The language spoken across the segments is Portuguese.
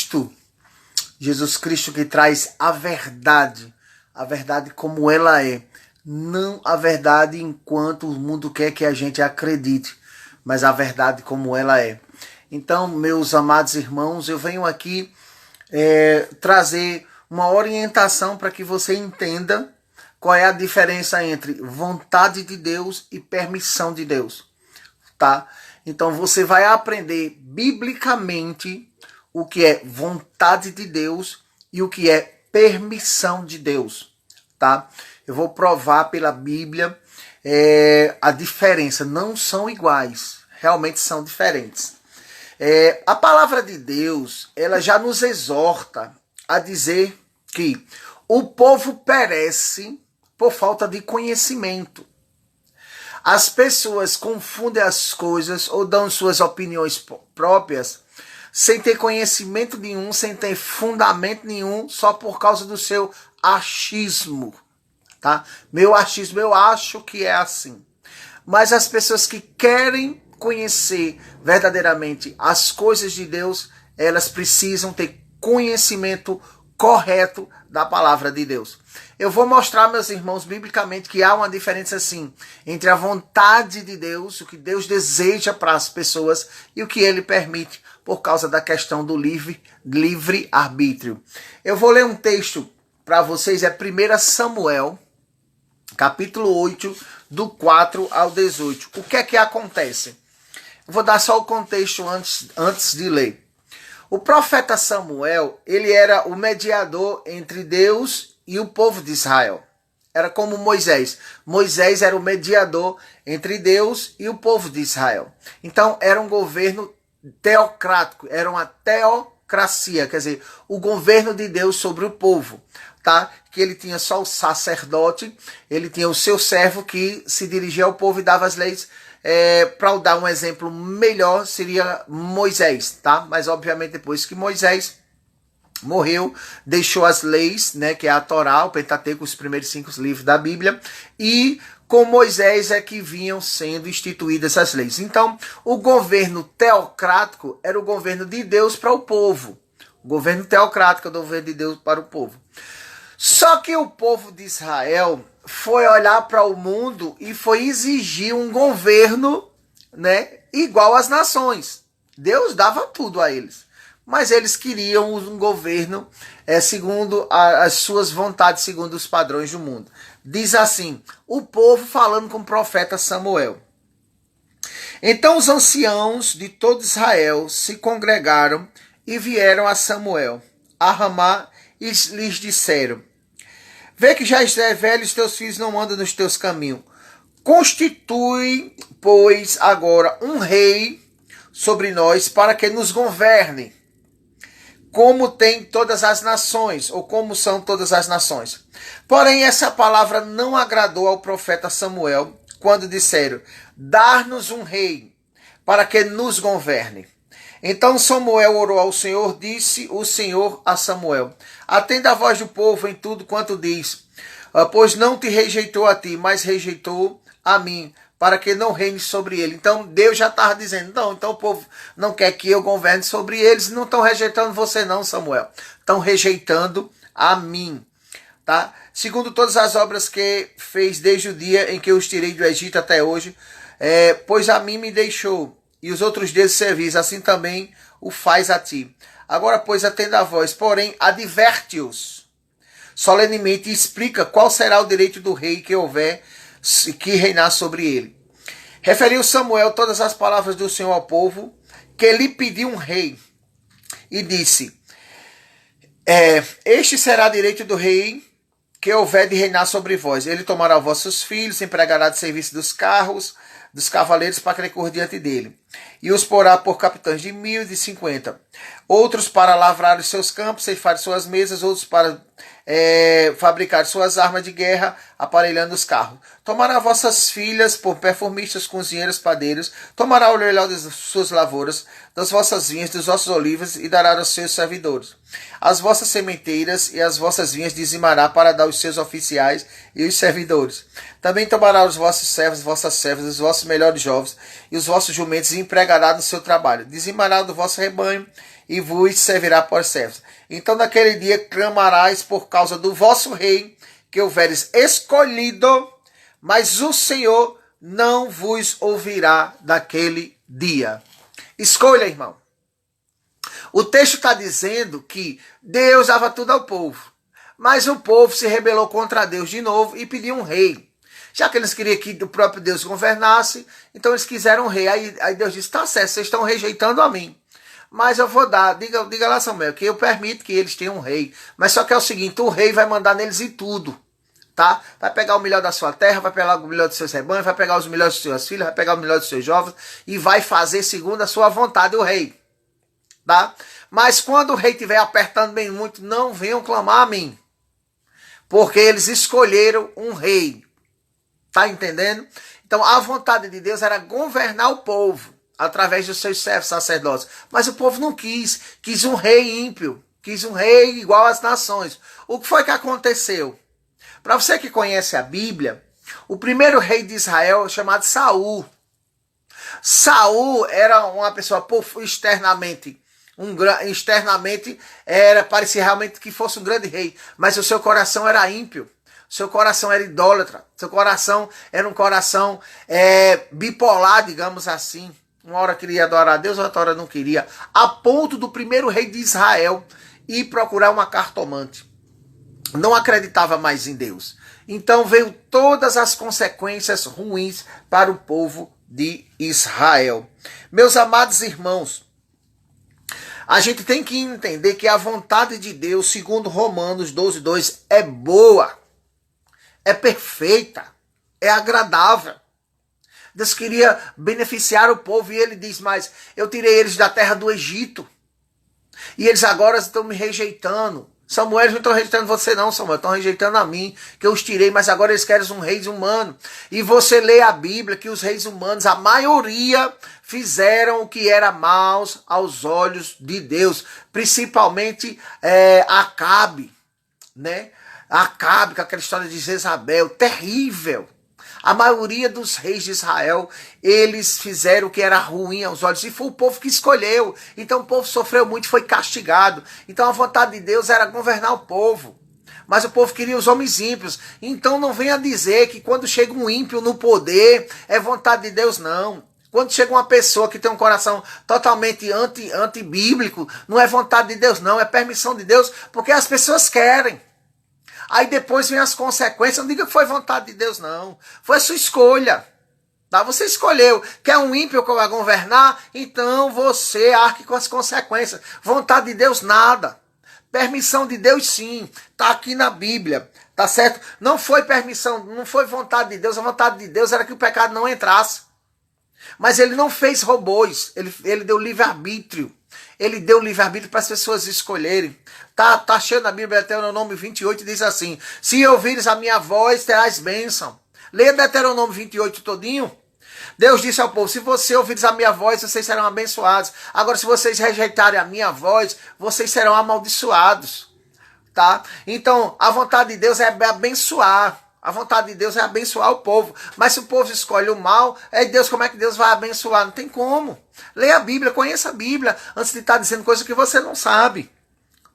Cristo. Jesus Cristo que traz a verdade como ela é. Não a verdade enquanto o mundo quer que a gente acredite, mas a verdade como ela é. Então, meus amados irmãos, eu venho aqui trazer uma orientação para que você entenda qual é a diferença entre vontade de Deus e permissão de Deus, tá? Então você vai aprender biblicamente o que é vontade de Deus e o que é permissão de Deus, tá? Eu vou provar pela Bíblia a diferença. Não são iguais, realmente são diferentes. A palavra de Deus, ela já nos exorta a dizer que o povo perece por falta de conhecimento. As pessoas confundem as coisas ou dão suas opiniões próprias sem ter conhecimento nenhum, sem ter fundamento nenhum, só por causa do seu achismo. Tá? Meu achismo, eu acho que é assim. Mas as pessoas que querem conhecer verdadeiramente as coisas de Deus, elas precisam ter conhecimento correto da palavra de Deus. Eu vou mostrar, meus irmãos, biblicamente que há uma diferença sim entre a vontade de Deus, o que Deus deseja para as pessoas e o que ele permite por causa da questão do livre arbítrio. Eu vou ler um texto para vocês, é 1 Samuel, capítulo 8, do 4 ao 18. O que é que acontece? Eu vou dar só o contexto antes de ler. O profeta Samuel, ele era o mediador entre Deus e o povo de Israel. Era como Moisés. Moisés era o mediador entre Deus e o povo de Israel. Então, era um governo teocrático, era uma teocracia, quer dizer, o governo de Deus sobre o povo, tá? Que ele tinha só o sacerdote, ele tinha o seu servo que se dirigia ao povo e dava as leis. Para dar um exemplo melhor, seria Moisés, tá? Mas obviamente depois que Moisés morreu, deixou as leis, né, que é a Torá, o Pentateuco, os primeiros 5 livros da Bíblia, e com Moisés é que vinham sendo instituídas as leis. Então, o governo teocrático era o governo de Deus para o povo. O governo teocrático é o governo de Deus para o povo. Só que o povo de Israel foi olhar para o mundo e foi exigir um governo, né, igual às nações. Deus dava tudo a eles, mas eles queriam um governo segundo as suas vontades, segundo os padrões do mundo. Diz assim, o povo falando com o profeta Samuel. Então os anciãos de todo Israel se congregaram e vieram a Samuel, a Ramá, e lhes disseram: vê que já és velho e os teus filhos não andam nos teus caminhos. Constitui, pois, agora um rei sobre nós para que nos governe, como tem todas as nações, ou como são todas as nações. Porém, essa palavra não agradou ao profeta Samuel, quando disseram: dar-nos um rei para que nos governe. Então Samuel orou ao Senhor, disse o Senhor a Samuel: atenda a voz do povo em tudo quanto diz, pois não te rejeitou a ti, mas rejeitou a mim, para que não reine sobre ele. Então Deus já estava dizendo, não, então o povo não quer que eu governe sobre eles, não estão rejeitando você não, Samuel, estão rejeitando a mim, tá? Segundo todas as obras que fez desde o dia em que eu os tirei do Egito até hoje, pois a mim me deixou, e os outros deuses servis, assim também o faz a ti. Agora, pois, atenda a voz, porém, adverte-os solenemente e explica qual será o direito do rei que houver que reinar sobre ele. Referiu Samuel todas as palavras do Senhor ao povo, que lhe pediu um rei, e disse: este será direito do rei que houver de reinar sobre vós. Ele tomará vossos filhos, empregará de serviço dos carros, dos cavaleiros para que recorra diante dele, e os porá por capitães de 1000 e de 50, outros para lavrar os seus campos, ceifar suas mesas, outros para fabricar suas armas de guerra, aparelhando os carros. Tomará vossas filhas por perfumistas, cozinheiros, padeiros, tomará o melhor das suas lavouras, das vossas vinhas, dos vossos olivos, e dará aos seus servidores. As vossas sementeiras e as vossas vinhas dizimará para dar aos seus oficiais e os servidores. Também tomará os vossos servos, vossas servas, os vossos melhores jovens e os vossos jumentos, e empregará no seu trabalho. Dizimará do vosso rebanho e vos servirá por servos. Então naquele dia clamarás por causa do vosso rei, que houveres escolhido, mas o Senhor não vos ouvirá daquele dia. Escolha, irmão. O texto está dizendo que Deus dava tudo ao povo, mas o povo se rebelou contra Deus de novo e pediu um rei. Já que eles queriam que o próprio Deus governasse, então eles quiseram um rei. Aí Deus disse, tá certo, vocês estão rejeitando a mim. Mas eu vou dar, diga lá, Samuel, que eu permito que eles tenham um rei. Mas só que é o seguinte, o rei vai mandar neles em tudo. Tá? Vai pegar o melhor da sua terra, vai pegar o melhor dos seus rebanhos, vai pegar os melhores dos seus filhos, vai pegar o melhor dos seus jovens e vai fazer segundo a sua vontade o rei. Tá? Mas quando o rei estiver apertando bem muito, não venham clamar a mim. Porque eles escolheram um rei. Tá entendendo? Então a vontade de Deus era governar o povo através dos seus servos sacerdotes. Mas o povo não quis. Quis um rei ímpio. Quis um rei igual às nações. O que foi que aconteceu? Para você que conhece a Bíblia, o primeiro rei de Israel chamado Saul. Saul era uma pessoa externamente parecia realmente que fosse um grande rei, mas o seu coração era ímpio, seu coração era idólatra, seu coração era um coração bipolar, digamos assim. Uma hora queria adorar a Deus, outra hora não queria, a ponto do primeiro rei de Israel ir procurar uma cartomante. Não acreditava mais em Deus. Então veio todas as consequências ruins para o povo de Israel. Meus amados irmãos, a gente tem que entender que a vontade de Deus, segundo Romanos 12:2, é boa, é perfeita, é agradável. Deus queria beneficiar o povo e ele diz, mas eu tirei eles da terra do Egito e eles agora estão me rejeitando. Samuel, eles não estão rejeitando você não, Samuel, estão rejeitando a mim, que eu os tirei, mas agora eles querem um rei humano. E você lê a Bíblia que os reis humanos, a maioria, fizeram o que era maus aos olhos de Deus, principalmente Acabe, né? Acabe, com aquela história de Jezabel, terrível. A maioria dos reis de Israel, eles fizeram o que era ruim aos olhos. E foi o povo que escolheu. Então o povo sofreu muito, foi castigado. Então a vontade de Deus era governar o povo. Mas o povo queria os homens ímpios. Então não venha dizer que quando chega um ímpio no poder, é vontade de Deus, não. Quando chega uma pessoa que tem um coração totalmente antibíblico, não é vontade de Deus, não. É permissão de Deus, porque as pessoas querem. Aí depois vem as consequências. Não diga que foi vontade de Deus, não. Foi a sua escolha. Tá? Você escolheu. Quer um ímpio que vai governar? Então você arque com as consequências. Vontade de Deus, nada. Permissão de Deus, sim. Está aqui na Bíblia. Tá certo? Não foi permissão, não foi vontade de Deus. A vontade de Deus era que o pecado não entrasse. Mas ele não fez robôs. Ele deu livre-arbítrio. Ele deu livre-arbítrio para as pessoas escolherem. Tá cheio na Bíblia, Deuteronômio 28 diz assim: se ouvires a minha voz, terás bênção. Leia Deuteronômio 28 todinho. Deus disse ao povo: se você ouvires a minha voz, vocês serão abençoados. Agora, se vocês rejeitarem a minha voz, vocês serão amaldiçoados. Tá? Então, a vontade de Deus é abençoar. A vontade de Deus é abençoar o povo. Mas se o povo escolhe o mal, Deus, como é que Deus vai abençoar? Não tem como. Leia a Bíblia, conheça a Bíblia, antes de estar dizendo coisas que você não sabe.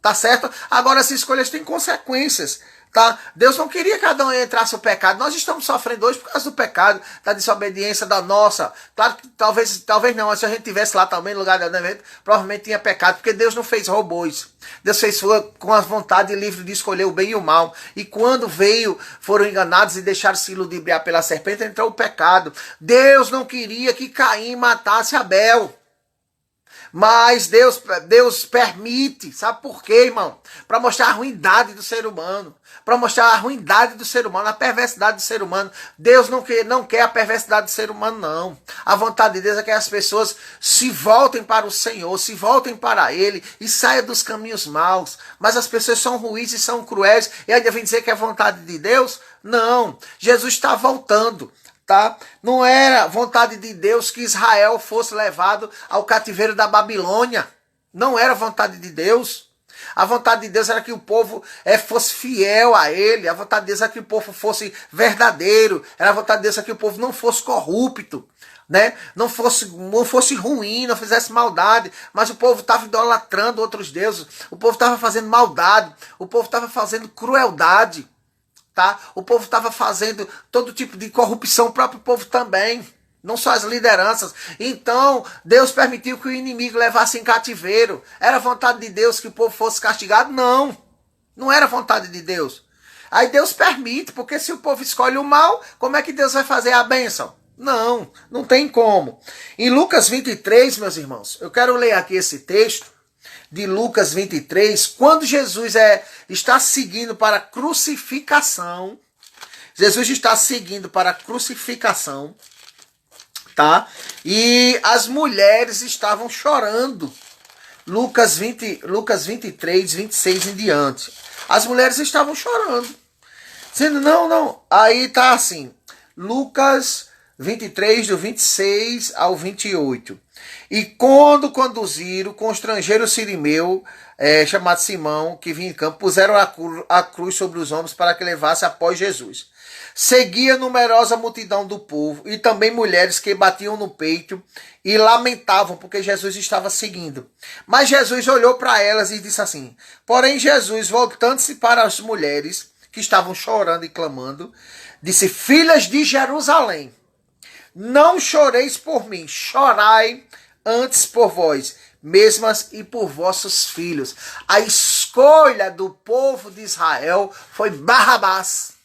Tá certo? Agora, as escolhas têm consequências. Tá? Deus não queria que Adão entrasse no pecado. Nós estamos sofrendo hoje por causa do pecado, da desobediência da nossa. Claro que talvez não, mas se a gente tivesse lá também no lugar de Adão, provavelmente tinha pecado, porque Deus não fez robôs. Deus fez com a vontade livre de escolher o bem e o mal. E quando foram enganados e deixaram-se ludibriar pela serpente, entrou o pecado. Deus não queria que Caim matasse Abel. Mas Deus permite, sabe por quê, irmão? Para mostrar a ruindade do ser humano, para mostrar a ruindade do ser humano, a perversidade do ser humano. Deus não quer a perversidade do ser humano, não. A vontade de Deus é que as pessoas se voltem para o Senhor, se voltem para Ele e saiam dos caminhos maus. Mas as pessoas são ruins e são cruéis e ainda vem dizer que é vontade de Deus? Não, Jesus está voltando. Tá? Não era vontade de Deus que Israel fosse levado ao cativeiro da Babilônia. Não era vontade de Deus. A vontade de Deus era que o povo fosse fiel a Ele. A vontade de Deus era que o povo fosse verdadeiro. Era a vontade de Deus era que o povo não fosse corrupto. né? Não fosse ruim, não fizesse maldade, mas o povo estava idolatrando outros deuses, o povo estava fazendo maldade, o povo estava fazendo crueldade, tá? O povo estava fazendo todo tipo de corrupção, o próprio povo também, não só as lideranças. Então, Deus permitiu que o inimigo levasse em cativeiro. Era vontade de Deus que o povo fosse castigado? Não, não era vontade de Deus. Aí Deus permite, porque se o povo escolhe o mal, como é que Deus vai fazer a bênção? Não, não tem como. Em Lucas 23, meus irmãos, eu quero ler aqui esse texto de Lucas 23, quando Jesus está seguindo para a crucificação. Jesus está seguindo para a crucificação, tá? E as mulheres estavam chorando. Lucas 23, 26 em diante. As mulheres estavam chorando, dizendo, não. Aí tá assim, Lucas 23, do 26 ao 28. E quando conduziram, com o estrangeiro sirimeu, chamado Simão, que vinha em campo, puseram a cruz sobre os ombros para que levasse após Jesus. Seguia numerosa multidão do povo e também mulheres que batiam no peito e lamentavam porque Jesus estava seguindo. Mas Jesus olhou para elas e disse assim, porém Jesus, voltando-se para as mulheres que estavam chorando e clamando, disse, filhas de Jerusalém, não choreis por mim, chorai antes por vós mesmas e por vossos filhos. A escolha do povo de Israel foi Barrabás.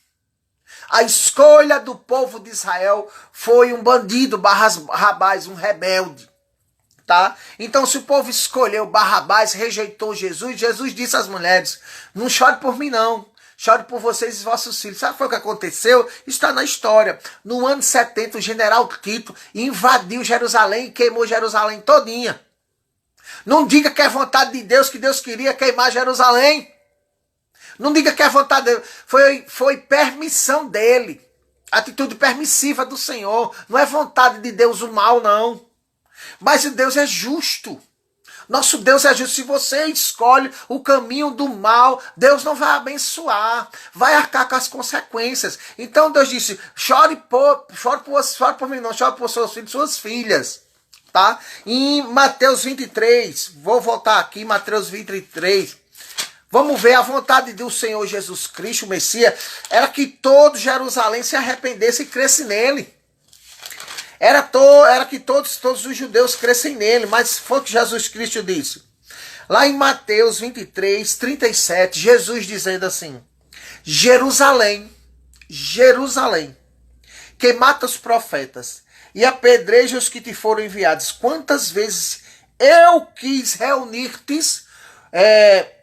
A escolha do povo de Israel foi um bandido, Barrabás, um rebelde, tá? Então, se o povo escolheu Barrabás, rejeitou Jesus, Jesus disse às mulheres, não chore por mim não, chore por vocês e vossos filhos. Sabe o que aconteceu? Está na história. No ano 70, o general Tito invadiu Jerusalém e queimou Jerusalém todinha. Não diga que é vontade de Deus, que Deus queria queimar Jerusalém. Não diga que é vontade dele. Foi permissão dele. Atitude permissiva do Senhor. Não é vontade de Deus o mal, não. Mas o Deus é justo. Nosso Deus é justo. Se você escolhe o caminho do mal, Deus não vai abençoar. Vai arcar com as consequências. Então Deus disse, chore por mim, não chore por seus filhos, suas filhas. Tá? Em Mateus 23, vou voltar aqui, Mateus 23. Vamos ver a vontade do Senhor Jesus Cristo, o Messias, era que todo Jerusalém se arrependesse e cresce nele. Era que todos os judeus crescem nele, mas foi o que Jesus Cristo disse. Lá em Mateus 23, 37, Jesus dizendo assim, Jerusalém, que mata os profetas e apedreja os que te foram enviados, quantas vezes eu quis reunir-te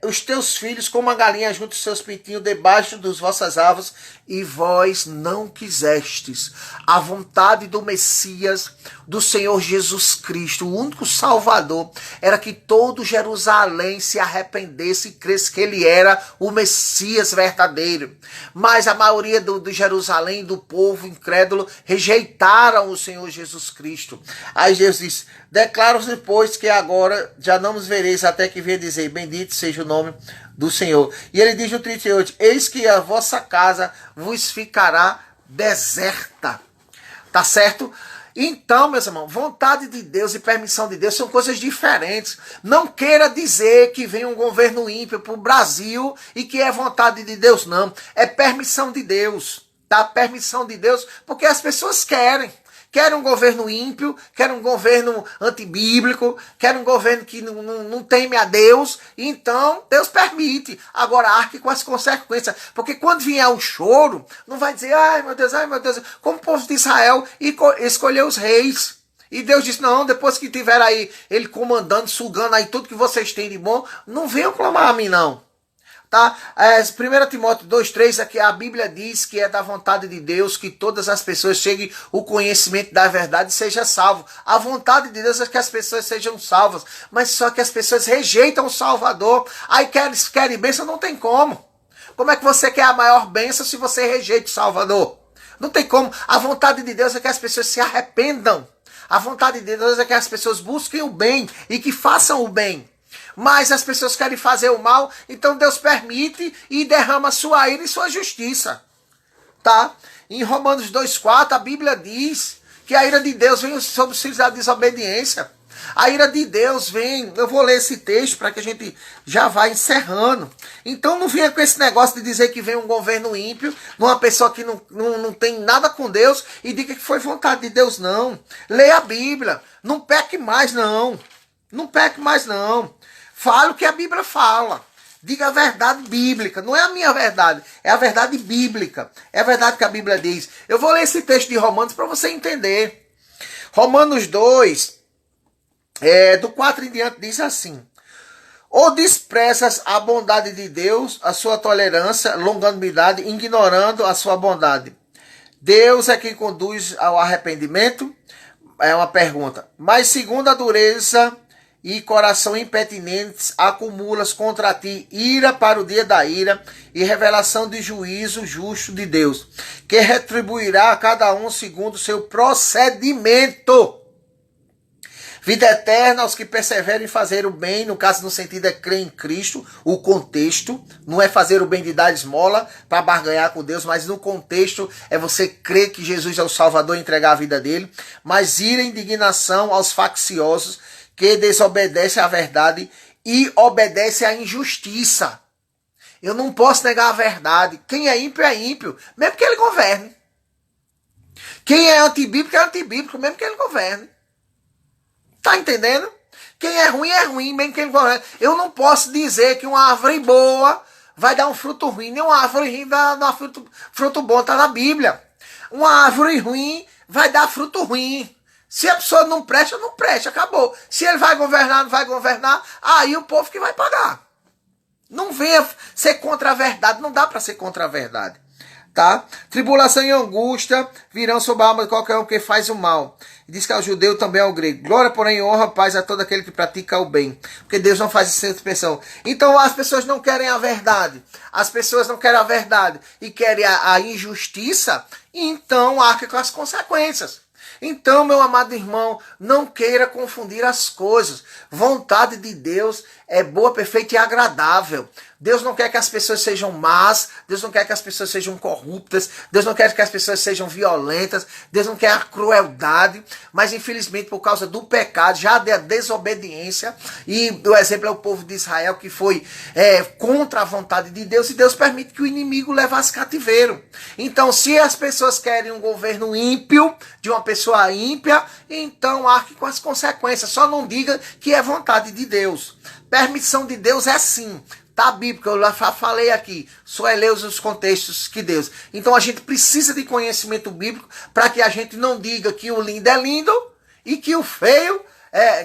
os teus filhos como a galinha junto os seus pintinhos debaixo das vossas árvores, e vós não quisestes. A vontade do Messias, do Senhor Jesus Cristo, o único Salvador, era que todo Jerusalém se arrependesse e cresce que ele era o Messias verdadeiro. Mas a maioria do Jerusalém, do povo incrédulo, rejeitaram o Senhor Jesus Cristo. Aí Deus diz, declaro-vos, pois, que agora já não nos vereis até que venha dizer, bendito seja o nome do Senhor. E ele diz no 38, eis que a vossa casa vos ficará deserta. Tá certo? Então, meus irmãos, vontade de Deus e permissão de Deus são coisas diferentes. Não queira dizer que vem um governo ímpio para o Brasil e que é vontade de Deus, não. É permissão de Deus, tá? Permissão de Deus, porque as pessoas querem. Quer um governo ímpio, quer um governo antibíblico, quer um governo que não teme a Deus, então Deus permite. Agora arque com as consequências, porque quando vier o choro, não vai dizer, ai meu Deus, como o povo de Israel escolheu os reis. E Deus disse, não, depois que tiver aí ele comandando, sugando aí tudo que vocês têm de bom, não venham clamar a mim não. Tá? 1 Timóteo 2,3 aqui a Bíblia diz que é da vontade de Deus que todas as pessoas cheguem ao conhecimento da verdade e sejam salvos. A vontade de Deus é que as pessoas sejam salvas, mas só que as pessoas rejeitam o Salvador. Aí querem bênção, não tem como. Como é que você quer a maior bênção se você rejeita o Salvador? Não tem como. A vontade de Deus é que as pessoas se arrependam. A vontade de Deus é que as pessoas busquem o bem e que façam o bem. Mas as pessoas querem fazer o mal, então Deus permite e derrama sua ira e sua justiça. Tá? Em Romanos 2,4 a Bíblia diz que a ira de Deus vem sobre os filhos da desobediência. A ira de Deus vem, eu vou ler esse texto para que a gente já vá encerrando. Então não venha com esse negócio de dizer que vem um governo ímpio, numa pessoa que não tem nada com Deus e diga que foi vontade de Deus, não. Leia a Bíblia, não peque mais não. Não peque mais não. Fale o que a Bíblia fala. Diga a verdade bíblica. Não é a minha verdade, é a verdade bíblica. É a verdade que a Bíblia diz. Eu vou ler esse texto de Romanos para você entender. Romanos 2, do 4 em diante, diz assim: ou desprezas a bondade de Deus, a sua tolerância, longanimidade, ignorando a sua bondade. Deus é quem conduz ao arrependimento? É uma pergunta. Mas segundo a dureza e coração impertinentes, acumulas contra ti ira para o dia da ira e revelação de juízo justo de Deus, que retribuirá a cada um segundo o seu procedimento. Vida eterna aos que perseveram em fazer o bem, no caso, no sentido é crer em Cristo, o contexto, não é fazer o bem de dar esmola para barganhar com Deus, mas no contexto é você crer que Jesus é o Salvador e entregar a vida dele, mas ira e indignação aos facciosos que desobedecem à verdade e obedecem à injustiça. Eu não posso negar a verdade. Quem é ímpio, mesmo que ele governe. Quem é antibíblico, mesmo que ele governe. Tá entendendo? Quem é ruim, mesmo que ele governe. Eu não posso dizer que uma árvore boa vai dar um fruto ruim, nem uma árvore ruim vai dar fruto bom, tá na Bíblia. Uma árvore ruim vai dar fruto ruim. Se a pessoa não presta, acabou. Se ele vai governar, não vai governar, aí o povo que vai pagar. Não venha ser contra a verdade, não dá para ser contra a verdade. Tá? Tribulação e angústia virão sobre a alma de qualquer um que faz o mal. Diz que ao judeu também ao grego. Glória, porém, honra, paz a todo aquele que pratica o bem. Porque Deus não faz exceção. Então as pessoas não querem a verdade. As pessoas não querem a verdade e querem a injustiça. Então arque com as consequências. Então, meu amado irmão, não queira confundir as coisas. Vontade de Deus é boa, perfeita e agradável. Deus não quer que as pessoas sejam más, Deus não quer que as pessoas sejam corruptas, Deus não quer que as pessoas sejam violentas, Deus não quer a crueldade, mas infelizmente por causa do pecado, já da desobediência, e o exemplo é o povo de Israel que foi contra a vontade de Deus, e Deus permite que o inimigo levasse cativeiro. Então, se as pessoas querem um governo ímpio, de uma pessoa ímpia, então arque com as consequências, só não diga que é vontade de Deus. Permissão de Deus é sim. Tá bíblico, eu já falei aqui, só é ler os contextos que Deus. Então a gente precisa de conhecimento bíblico para que a gente não diga que o lindo é lindo e que o feio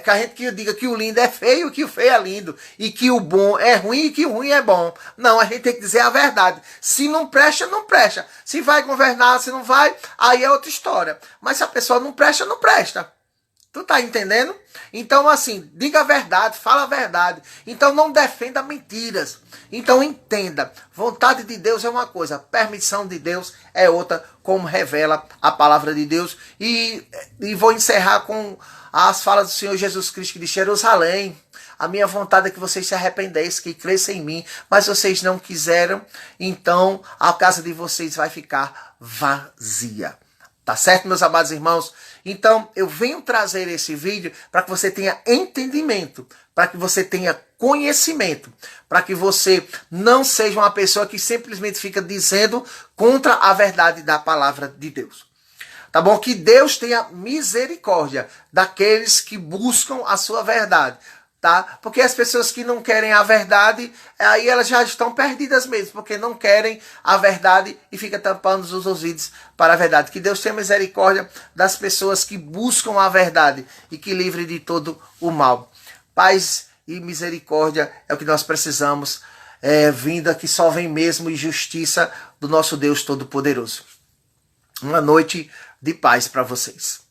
que a gente diga que o lindo é feio e que o feio é lindo, e que o bom é ruim e que o ruim é bom. Não, a gente tem que dizer a verdade. Se não presta, não presta. Se vai governar, se não vai, aí é outra história. Mas se a pessoa não presta, não presta. Tu tá entendendo? Então, assim, diga a verdade, fala a verdade. Então, não defenda mentiras. Então, entenda. Vontade de Deus é uma coisa, permissão de Deus é outra, como revela a palavra de Deus. E vou encerrar com as falas do Senhor Jesus Cristo, que diz: Jerusalém, a minha vontade é que vocês se arrependessem, que cresçam em mim, mas vocês não quiseram, então a casa de vocês vai ficar vazia. Tá certo, meus amados irmãos? Então, eu venho trazer esse vídeo para que você tenha entendimento, para que você tenha conhecimento, para que você não seja uma pessoa que simplesmente fica dizendo contra a verdade da palavra de Deus. Tá bom? Que Deus tenha misericórdia daqueles que buscam a sua verdade. Tá? Porque as pessoas que não querem a verdade, aí elas já estão perdidas mesmo, porque não querem a verdade e fica tampando os ouvidos para a verdade. Que Deus tenha misericórdia das pessoas que buscam a verdade e que livre de todo o mal. Paz e misericórdia é o que nós precisamos, vinda que só vem mesmo, e justiça do nosso Deus Todo-Poderoso. Uma noite de paz para vocês.